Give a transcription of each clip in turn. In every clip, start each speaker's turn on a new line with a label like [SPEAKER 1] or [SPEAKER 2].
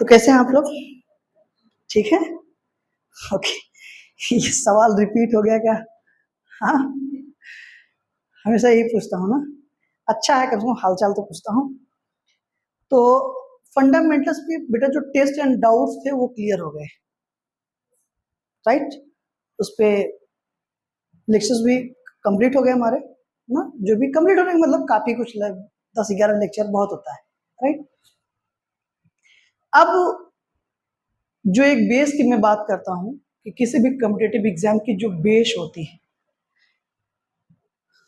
[SPEAKER 1] तो कैसे हैं आप लोग? ठीक है, ओके। ये सवाल रिपीट हो गया क्या? हाँ, हमेशा यही पूछता हूँ ना। अच्छा है, कम से कम हालचाल तो पूछता हूँ। तो फंडामेंटल्स पे बेटा जो टेस्ट एंड डाउट्स थे वो क्लियर हो गए, राइट? उस पे लेक्चर्स भी कंप्लीट हो गए हमारे ना। जो भी कंप्लीट होने का मतलब काफी कुछ 10-11 लेक्चर बहुत होता है, राइट? अब जो एक बेस की मैं बात करता हूँ कि किसी भी कॉम्पिटिटिव एग्जाम की जो बेस होती है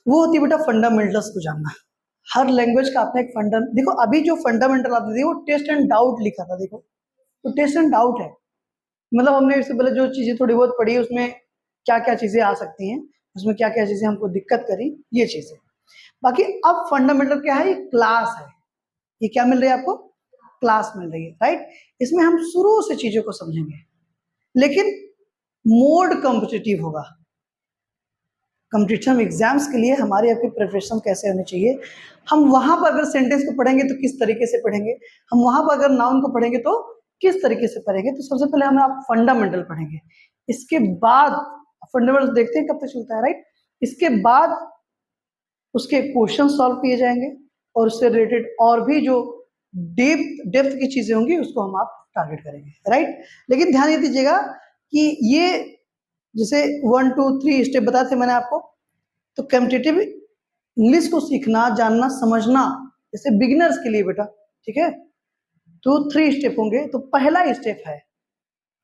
[SPEAKER 1] वो होती है बेटा फंडामेंटल्स को जानना। हर लैंग्वेज का अपना एक देखो अभी जो फंडामेंटल आती थी वो टेस्ट एंड डाउट लिखा था, देखो तो टेस्ट एंड डाउट है। मतलब हमने इससे पहले जो चीजें थोड़ी बहुत पढ़ी उसमें क्या क्या चीजें आ सकती हैं, उसमें क्या क्या चीजें हमको दिक्कत करी, ये चीजें। बाकी अब फंडामेंटल क्या है? ये क्लास है। ये क्या मिल रही है आपको? क्लास मिल रही है, राइट? इसमें हम शुरू से चीजों को समझेंगे, लेकिन मोड कॉम्पिटिटिव होगा। कॉम्पिटिशन एग्जाम्स के लिए हमारी आपकी प्रिपरेशन कैसे होनी चाहिए। हम वहां पर अगर सेंटेंस को पढ़ेंगे तो किस तरीके से पढ़ेंगे, हम वहां पर अगर नाउन को पढ़ेंगे तो किस तरीके से पढ़ेंगे। तो सबसे पहले हम आप फंडामेंटल पढ़ेंगे, इसके बाद फंडामेंटल देखते हैं कब तक चलता है, राइट? इसके बाद उसके क्वेश्चन सॉल्व किए जाएंगे और उससे रिलेटेड और भी जो डेप्थ की चीजें होंगी उसको हम आप टारगेट करेंगे, राइट? लेकिन ध्यान ये दीजिएगा कि ये जैसे 1 2 3 स्टेप बताए थे मैंने आपको, तो कॉम्पिटिटिव इंग्लिश को सीखना, जानना, समझना जैसे बिगिनर्स के लिए बेटा, ठीक है, तो 3 स्टेप होंगे। तो पहला स्टेप है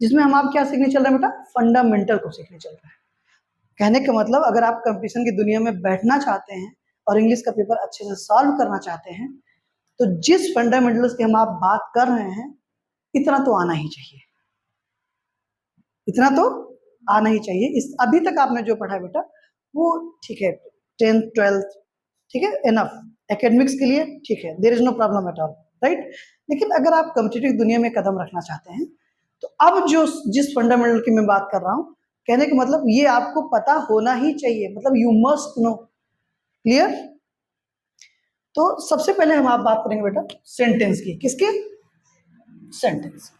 [SPEAKER 1] जिसमें हम आप क्या सीखने चल रहे हैं बेटा? फंडामेंटल को सीखने चल रहे हैं। कहने का मतलब अगर आप कंपटीशन की दुनिया में बैठना चाहते हैं और इंग्लिश का पेपर अच्छे से सॉल्व करना चाहते हैं तो जिस फंडामेंटल्स की हम आप बात कर रहे हैं इतना तो आना ही चाहिए, इतना तो आना ही चाहिए। इस अभी तक आपने जो पढ़ा है बेटा वो ठीक है, 10th 12th ठीक है, एनफ एकेडमिक्स के लिए ठीक है, there is no problem at all, right? लेकिन अगर आप कॉम्पिटिटिव दुनिया में कदम रखना चाहते हैं तो अब जो जिस फंडामेंटल की मैं बात कर रहा हूं, कहने का मतलब ये आपको पता होना ही चाहिए, मतलब यू मस्ट नो। क्लियर? तो सबसे पहले हम आप बात करेंगे बेटा सेंटेंस की। किसके? सेंटेंस।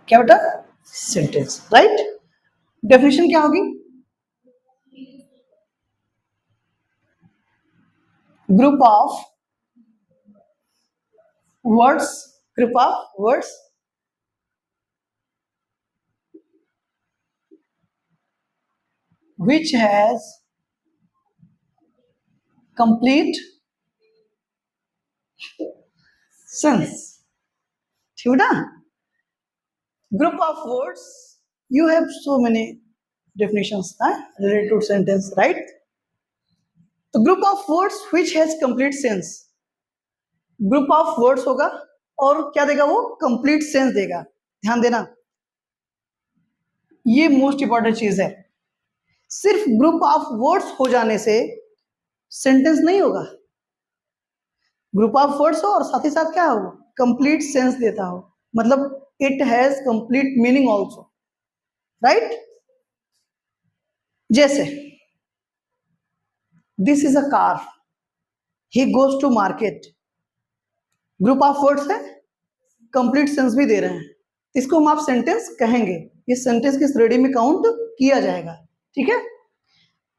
[SPEAKER 1] क्या बेटा? Sentence, right? डेफिनेशन क्या होगी? Group of words, group of words which has complete sense. ठीक है? Group of words, you have so many definitions related to sentence, right? तो group of words which has complete sense, group of words होगा और क्या देगा वो? complete sense देगा। ध्यान देना, ये मोस्ट इंपॉर्टेंट चीज है। सिर्फ ग्रुप ऑफ वर्ड्स हो जाने से सेंटेंस नहीं होगा। ग्रुप ऑफ वर्ड्स हो और साथ ही साथ क्या हो? कंप्लीट सेंस देता हो, मतलब it has complete meaning also, right? जैसे this is a car, he goes to market, group of words है, कंप्लीट सेंस भी दे रहे हैं, इसको हम आप सेंटेंस कहेंगे। इस सेंटेंस की श्रेणी में काउंट किया जाएगा, ठीक है?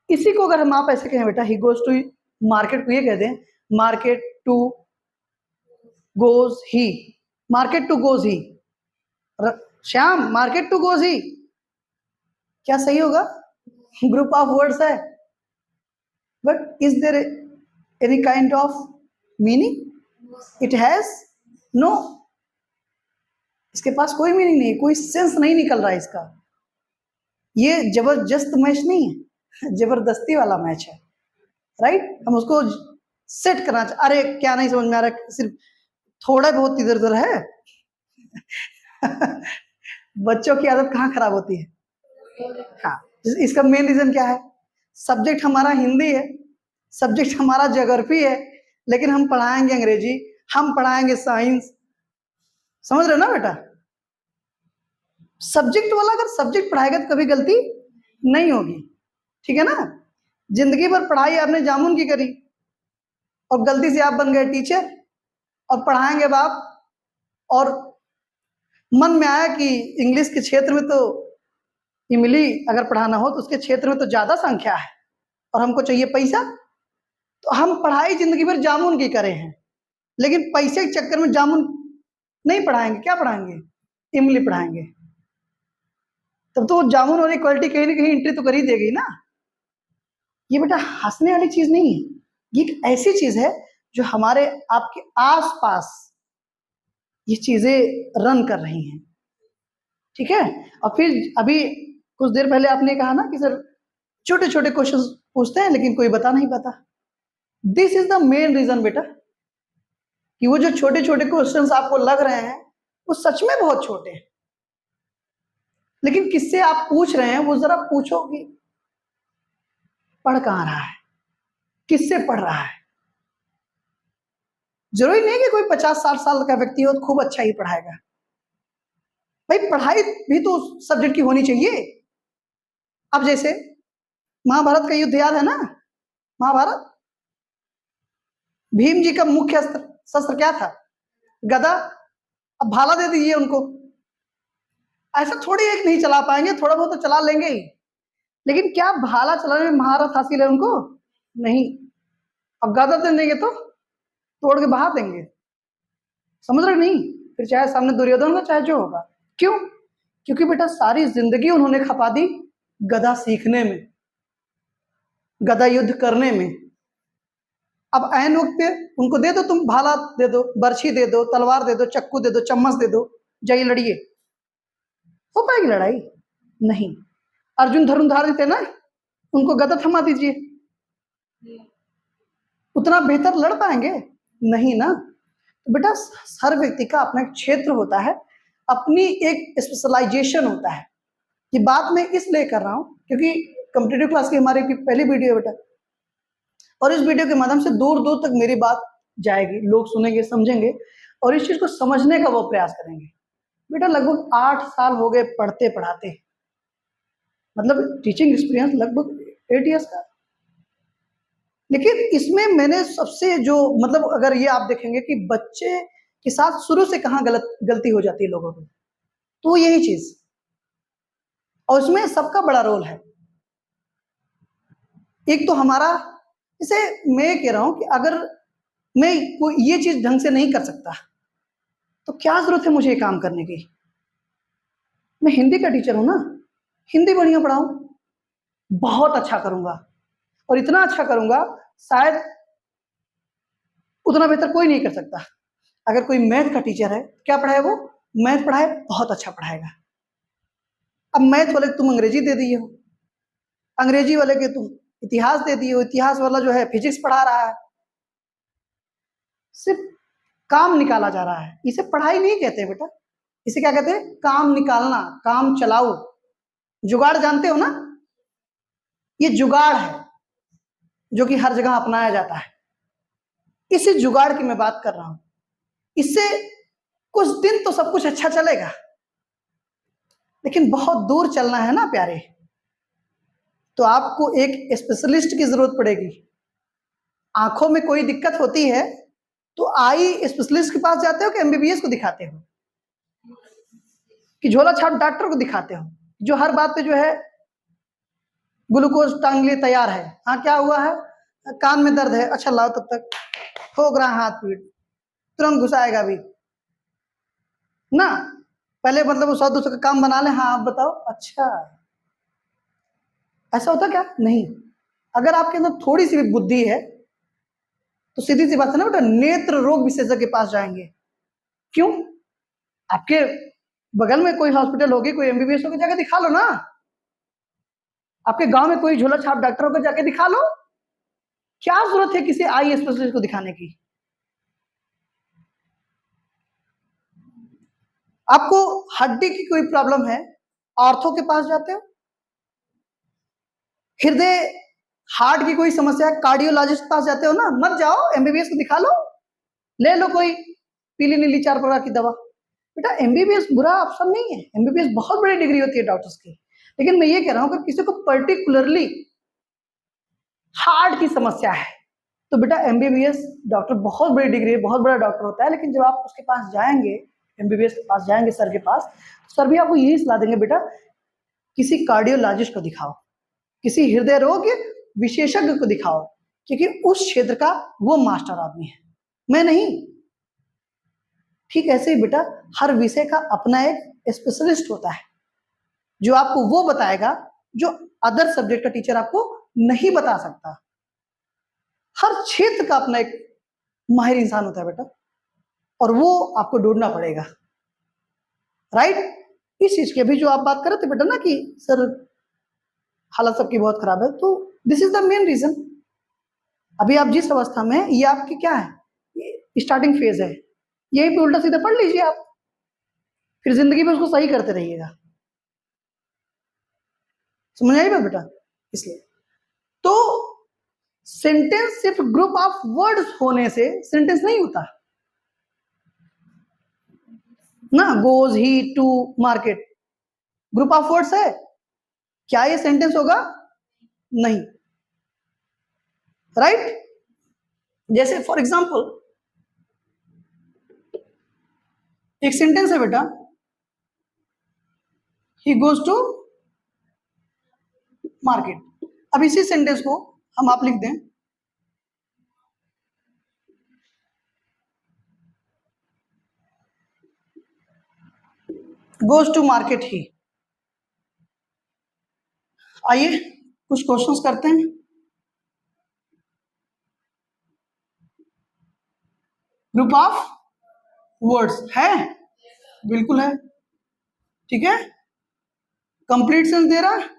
[SPEAKER 1] इसी को अगर हम आप ऐसे कहें बेटा, ही गोज टू मार्केट को ये कह दें market to goes he, market to goes he, Shyam market to goes he, क्या सही होगा? ग्रुप ऑफ वर्ड्स है, but is there any kind of meaning? It has no, इसके पास कोई मीनिंग नहीं, कोई सेंस नहीं निकल रहा है इसका। ये जबरदस्त मैच नहीं है, जबरदस्ती वाला मैच है, राइट? हम उसको सेट करना अरे क्या नहीं समझ में आ रहा, सिर्फ थोड़ा बहुत इधर उधर है। बच्चों की आदत कहाँ खराब होती है? हाँ, इसका मेन रीजन क्या है? सब्जेक्ट हमारा हिंदी है, सब्जेक्ट हमारा ज्योग्राफी है, लेकिन हम पढ़ाएंगे अंग्रेजी, हम पढ़ाएंगे साइंस। समझ रहे हो ना बेटा? सब्जेक्ट वाला अगर सब्जेक्ट पढ़ाएगा तो कभी गलती नहीं होगी, ठीक है ना? जिंदगी भर पढ़ाई आपने जामुन की करी और गलती से आप बन गए टीचर, और पढ़ाएंगे बाप, और मन में आया कि इंग्लिश के क्षेत्र में तो इमली अगर पढ़ाना हो तो उसके क्षेत्र में तो ज्यादा संख्या है और हमको चाहिए पैसा, तो हम पढ़ाई जिंदगी भर जामुन की करे हैं, लेकिन पैसे के चक्कर में जामुन नहीं पढ़ाएंगे, क्या पढ़ाएंगे? इमली पढ़ाएंगे। तब तो वो जामुन वाली क्वालिटी कहीं ना कहीं एंट्री तो कर ही देगी ना। ये बेटा हंसने वाली चीज नहीं है, ये एक ऐसी चीज है जो हमारे आपके आसपास ये चीजें रन कर रही हैं, ठीक है। और फिर अभी कुछ देर पहले आपने कहा ना कि सर छोटे छोटे क्वेश्चन पूछते हैं लेकिन कोई बता नहीं पाता। This is the main reason बेटा, कि वो जो छोटे छोटे क्वेश्चंस आपको लग रहे हैं वो सच में बहुत छोटे हैं, लेकिन किससे आप पूछ रहे हैं वो जरा पूछो कि पढ़ कहाँ रहा है, किससे पढ़ रहा है। जरूरी नहीं कि कोई 50-60 साल का व्यक्ति हो तो खूब अच्छा ही पढ़ाएगा, भाई पढ़ाई भी तो उस सब्जेक्ट की होनी चाहिए। अब जैसे महाभारत का युद्ध याद है ना, महाभारत, भीम जी का मुख्य शस्त्र क्या था? गदा। अब भाला दे दीजिए उनको, ऐसा थोड़ी एक नहीं चला पाएंगे, थोड़ा बहुत तो चला लेंगे ही, लेकिन क्या भाला चलाने में महारत हासिल है उनको? नहीं। अब गदा दे देंगे तो तोड़ के बहा देंगे, समझ रहे नहीं? फिर चाहे सामने दुर्योधन हो चाहे जो होगा। क्यों? क्योंकि बेटा सारी जिंदगी उन्होंने खपा दी गदा सीखने में, गदा युद्ध करने में। अब ऐन वक्त पे उनको दे दो, तुम भाला दे दो, बर्छी दे दो, तलवार दे दो, चक्कू दे दो, चम्मच दे दो, जाइए लड़िए, हो पाएगी लड़ाई? नहीं। अर्जुन धनुर्धारी थे ना, उनको गदा थमा दीजिए, उतना बेहतर लड़ पाएंगे? नहीं ना। तो बेटा हर व्यक्ति का अपना एक क्षेत्र होता है, अपनी एक स्पेशलाइजेशन होता है। ये बात मैं इसलिए कर रहा हूं क्योंकि कॉम्पिटिटिव क्लास की हमारी पहली वीडियो है बेटा, और इस वीडियो के माध्यम से दूर दूर तक मेरी बात जाएगी, लोग सुनेंगे, समझेंगे और इस चीज को समझने का वो प्रयास करेंगे। बेटा लगभग 8 साल हो गए पढ़ते पढ़ाते, मतलब टीचिंग एक्सपीरियंस लगभग 8 ईयर्स का। लेकिन इसमें मैंने सबसे जो मतलब अगर ये आप देखेंगे कि बच्चे के साथ शुरू से कहाँ गलती हो जाती है लोगों को, तो यही चीज, और उसमें सबका बड़ा रोल है। एक तो हमारा, जैसे मैं कह रहा हूं कि अगर मैं कोई ये चीज ढंग से नहीं कर सकता तो क्या जरूरत है मुझे ये काम करने की? मैं हिंदी का टीचर हूं ना, हिंदी बढ़िया पढ़ाऊं, बहुत अच्छा करूंगा, और इतना अच्छा करूंगा शायद उतना बेहतर कोई नहीं कर सकता। अगर कोई मैथ का टीचर है, क्या पढ़ाए वो? मैथ पढ़ाए, बहुत अच्छा पढ़ाएगा। अब मैथ वाले तुम अंग्रेजी दे दिए हो, अंग्रेजी वाले के तुम इतिहास दे दिए हो, इतिहास वाला जो है फिजिक्स पढ़ा रहा है, सिर्फ काम निकाला जा रहा है। इसे पढ़ाई नहीं कहते बेटा, इसे क्या कहते हैं? काम निकालना, काम चलाओ, जुगाड़ जानते हो ना? ये जुगाड़ है जो कि हर जगह अपनाया जाता है। इसी जुगाड़ की मैं बात कर रहा हूं। इससे कुछ दिन तो सब कुछ अच्छा चलेगा, लेकिन बहुत दूर चलना है ना प्यारे, तो आपको एक स्पेशलिस्ट की जरूरत पड़ेगी। आंखों में कोई दिक्कत होती है तो आई स्पेशलिस्ट के पास जाते हो कि एमबीबीएस को दिखाते हो, कि झोला छाप डॉक्टर को दिखाते हो, जो हर बात पे जो है ग्लूकोज टांग लिए तैयार है? हाँ क्या हुआ है? कान में दर्द है, अच्छा लाओ, तब तक ठोक रहा हाथ पीठ, तुरंत घुसाएगा भी ना। पहले मतलब 100-200 का काम बना ले, हाँ आप बताओ, अच्छा ऐसा होता क्या? नहीं। अगर आपके अंदर थोड़ी सी भी बुद्धि है तो सीधी सी बात है ना बेटा, नेत्र रोग विशेषज्ञ के पास जाएंगे। क्यों? आपके बगल में कोई हॉस्पिटल होगी, कोई एमबीबीएस होगी, जाके दिखा लो ना। आपके गांव में कोई झोला छाप डॉक्टर होगा, जाके दिखा लो। क्या जरूरत है किसी आई स्पेशलिस्ट को दिखाने की? आपको हड्डी की कोई प्रॉब्लम है, ऑर्थो के पास जाते हो। हृदय हार्ट की कोई समस्या है, कार्डियोलॉजिस्ट के पास जाते हो ना। मत जाओ, एमबीबीएस को दिखा लो, ले लो कोई पीली नीली 4 प्रकार की दवा। बेटा एमबीबीएस बुरा ऑप्शन नहीं है, एमबीबीएस बहुत बड़ी डिग्री होती है डॉक्टर्स की। लेकिन मैं ये कह रहा हूं कि किसी को पर्टिकुलरली हार्ट की समस्या है, तो बेटा एमबीबीएस डॉक्टर बहुत बड़ी डिग्री है, बहुत बड़ा डॉक्टर होता है, लेकिन जब आप उसके पास जाएंगे, एमबीबीएस के पास जाएंगे सर के पास, तो सर भी आपको यही सलाह देंगे, बेटा किसी कार्डियोलॉजिस्ट को दिखाओ, किसी हृदय रोग विशेषज्ञ को दिखाओ, क्योंकि उस क्षेत्र का वो मास्टर आदमी है, मैं नहीं। ठीक ऐसे ही बेटा हर विषय का अपना एक स्पेशलिस्ट होता है, जो आपको वो बताएगा जो अदर सब्जेक्ट का टीचर आपको नहीं बता सकता। हर क्षेत्र का अपना एक माहिर इंसान होता है बेटा, और वो आपको ढूंढना पड़ेगा, राइट। इस चीज की अभी जो आप बात कर रहे थे बेटा ना कि सर हालत सबकी बहुत खराब है, तो this is the main reason. अभी आप जिस अवस्था में हैं, ये आपकी क्या है, ये स्टार्टिंग फेज है, यही पे उल्टा सीधा पढ़ लीजिए आप, फिर जिंदगी में उसको सही करते रहिएगा। समझ आई बात बेटा? इसलिए तो सेंटेंस सिर्फ ग्रुप ऑफ वर्ड्स होने से सेंटेंस नहीं होता ना। Goes he to market group of words है, क्या ये सेंटेंस होगा? नहीं, राइट। जैसे फॉर एग्जांपल एक सेंटेंस है बेटा, ही गोज टू मार्केट। अब इसी सेंटेंस को हम आप लिख दें, गोज टू मार्केट ही। आइए कुछ क्वेश्चंस करते हैं। ग्रुप ऑफ वर्ड्स है, बिल्कुल है, ठीक है। कंप्लीट सेंस दे रहा है,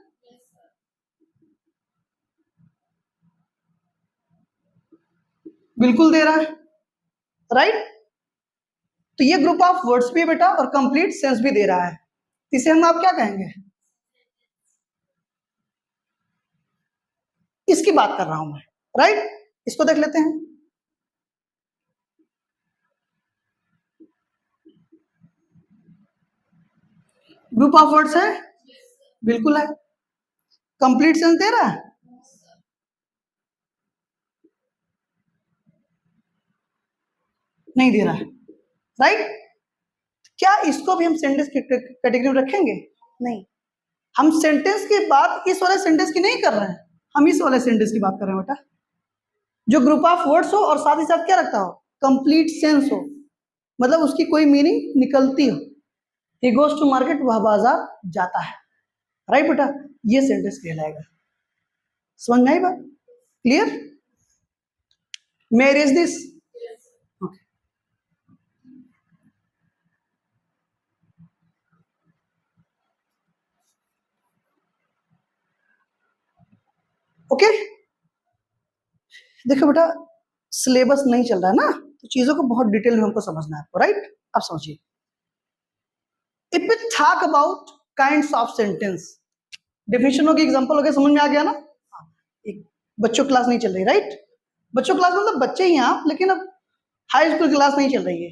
[SPEAKER 1] बिल्कुल दे रहा है, राइट। तो ये ग्रुप ऑफ वर्ड्स भी है बेटा और कंप्लीट सेंस भी दे रहा है, इसे हम आप क्या कहेंगे? इसकी बात कर रहा हूं मैं, राइट। इसको देख लेते हैं। ग्रुप ऑफ वर्ड्स है, बिल्कुल है। कंप्लीट सेंस दे रहा है, नहीं दे रहा है, राइट। क्या इसको भी हम सेंटेंस की कैटेगरी में रखेंगे? नहीं, हम सेंटेंस की बात इस वाले सेंटेंस की नहीं कर रहे हैं, हम इस वाले सेंटेंस की बात कर रहे हैं बेटा, जो ग्रुप ऑफ वर्ड्स हो और साथ ही साथ क्या रखता हो, कंप्लीट सेंस हो, मतलब उसकी कोई मीनिंग निकलती हो। ही गोज टू मार्केट, वह बाजार जाता है, राइट बेटा, ये सेंटेंस कहलाएगा। समझ में आई बात? Clear? Mayor is this, okay. देखो बेटा सिलेबस नहीं चल रहा है ना, तो चीजों को बहुत डिटेल में हमको समझना है आपको, राइट। अब समझिए, if we talk about kinds of sentence, definition की एग्जांपल हो गया, समझ में आ गया ना? एक बच्चों क्लास नहीं चल रही, राइट। बच्चों क्लास मतलब बच्चे ही हैं आप, लेकिन अब हाई स्कूल क्लास नहीं चल रही है,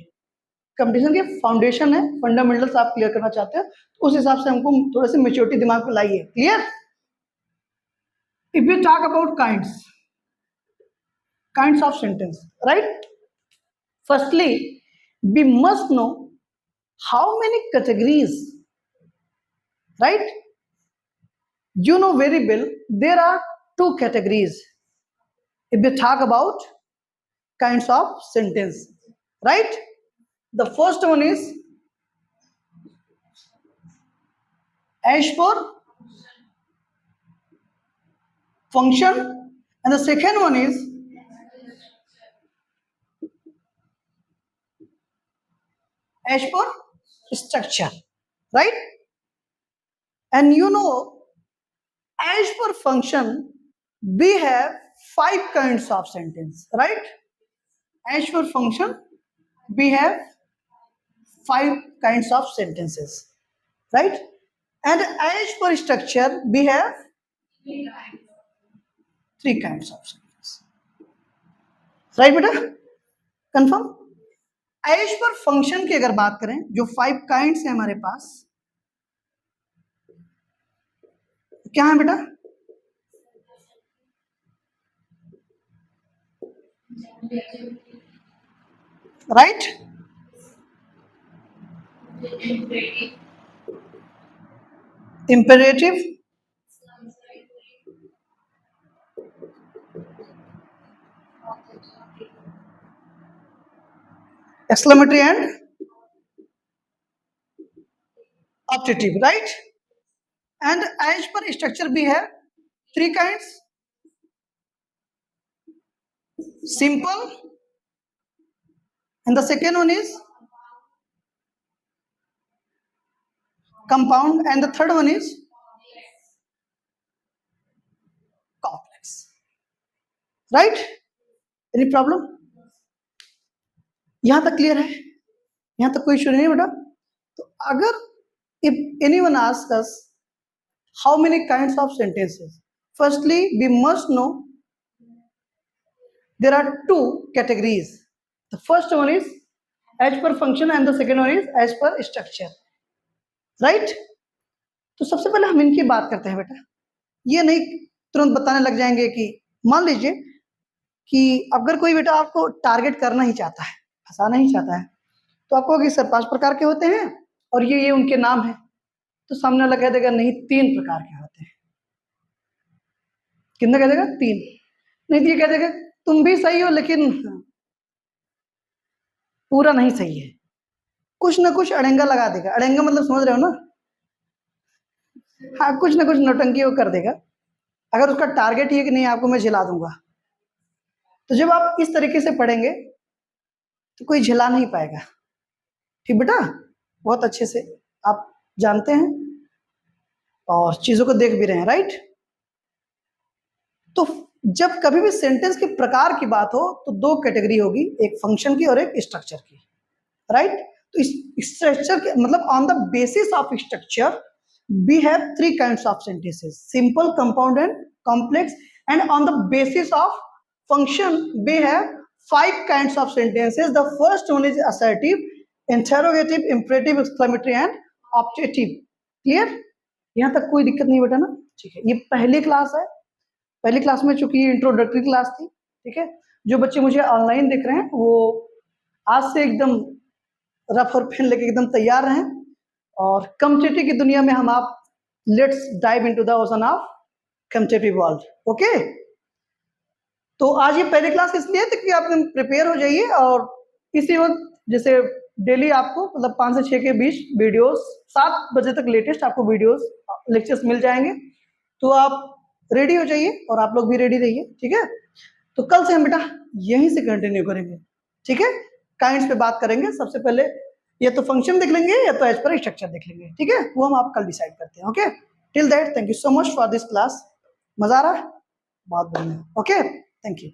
[SPEAKER 1] कंपटीशन के फाउंडेशन है, फंडामेंटल्स आप क्लियर करना चाहते हो, तो उस हिसाब से हमको थोड़ी सी मेच्योरिटी दिमाग में लाइए। Clear? If you talk about kinds of sentence, right, firstly we must know how many categories, right? You know very well there are two categories if we talk about kinds of sentence, right? The first one is as per function, and the second one is as per structure, right? And you know, as per function we have 5 kinds of sentence, right? As per function we have 5 kinds of sentences, right? And as per structure we have 3 kinds of sentences, right बेटा? Confirm? As per function की अगर बात करें, जो 5 kinds है हमारे पास, क्या है बेटा? Right? Imperative, exclamatory and optative, right? And as per structure भी है 3 kinds, simple, and the second one is compound, and the third one is complex, right? Any problem? यहां तक क्लियर है? यहां तक कोई इश्यू नहीं बेटा? तो अगर if anyone asks us how many kinds of sentences, firstly we must know there are 2 categories. The first one is as per function and the second one is as per structure, right? तो सबसे पहले हम इनकी बात करते हैं बेटा। ये नहीं तुरंत बताने लग जाएंगे कि मान लीजिए कि अगर कोई बेटा आपको टारगेट करना ही चाहता है, फंसाना ही चाहता है, तो आपको कि सर 5 प्रकार के होते हैं और ये उनके नाम है, तो सामने वाला कह देगा नहीं 3 प्रकार के होते हैं। कितना कह देगा? 3। नहीं तो ये कह देगा तुम भी सही हो लेकिन पूरा नहीं सही है, कुछ ना कुछ अड़ेंगा लगा देगा। अड़ेंगा मतलब समझ रहे हो ना? हाँ, कुछ ना कुछ नौटंकी वो कर देगा। अगर उसका टारगेट ही है कि नहीं आपको मैं झिला दूंगा, तो जब आप इस तरीके से पढ़ेंगे तो कोई झिला नहीं पाएगा। ठीक बेटा? बहुत अच्छे से आप जानते हैं और चीजों को देख भी रहे हैं, राइट? तो जब कभी भी सेंटेंस के प्रकार की बात हो तो 2 कैटेगरी होगी, एक फंक्शन की और एक स्ट्रक्चर की, राइट? तो इस स्ट्रक्चर के मतलब on the basis of structure we have 3 kinds of sentences: simple, compound and complex. And on the basis of function we have 5 kinds of sentences. The first one is assertive, interrogative, imperative, exclamatory and optative. Clear? यहाँ तक कोई दिक्कत नहीं बेटा ना? ठीक है, ये पहली क्लास है। पहली क्लास में चूंकि ये इंट्रोडक्टरी क्लास थी, ठीक है, जो बच्चे मुझे ऑनलाइन देख रहे हैं वो आज से एकदम रफ और पेन लेके एकदम तैयार रहें और कम्पिटिटिव की दुनिया में हम आप let's dive into the ocean of competitive world. Okay, तो आज ये पहली क्लास इसलिए है कि आप प्रिपेयर हो जाइए और इसी वक्त जैसे डेली आपको मतलब 5 से 6 के बीच वीडियोस, 7 बजे तक लेटेस्ट आपको वीडियोस लेक्चर्स मिल जाएंगे। तो आप रेडी हो जाइए और आप लोग भी रेडी रहिए, ठीक है? तो कल से हम बेटा यहीं से कंटिन्यू करेंगे, ठीक है? काइंड्स पे बात करेंगे। सबसे पहले या तो फंक्शन देख लेंगे या तो एज पर स्ट्रक्चर देख लेंगे, ठीक है? वो हम आप कल डिसाइड करते हैं। Okay, till that thank you so much for this class. मजा आ रहा है? बहुत बढ़िया। Okay, thank you.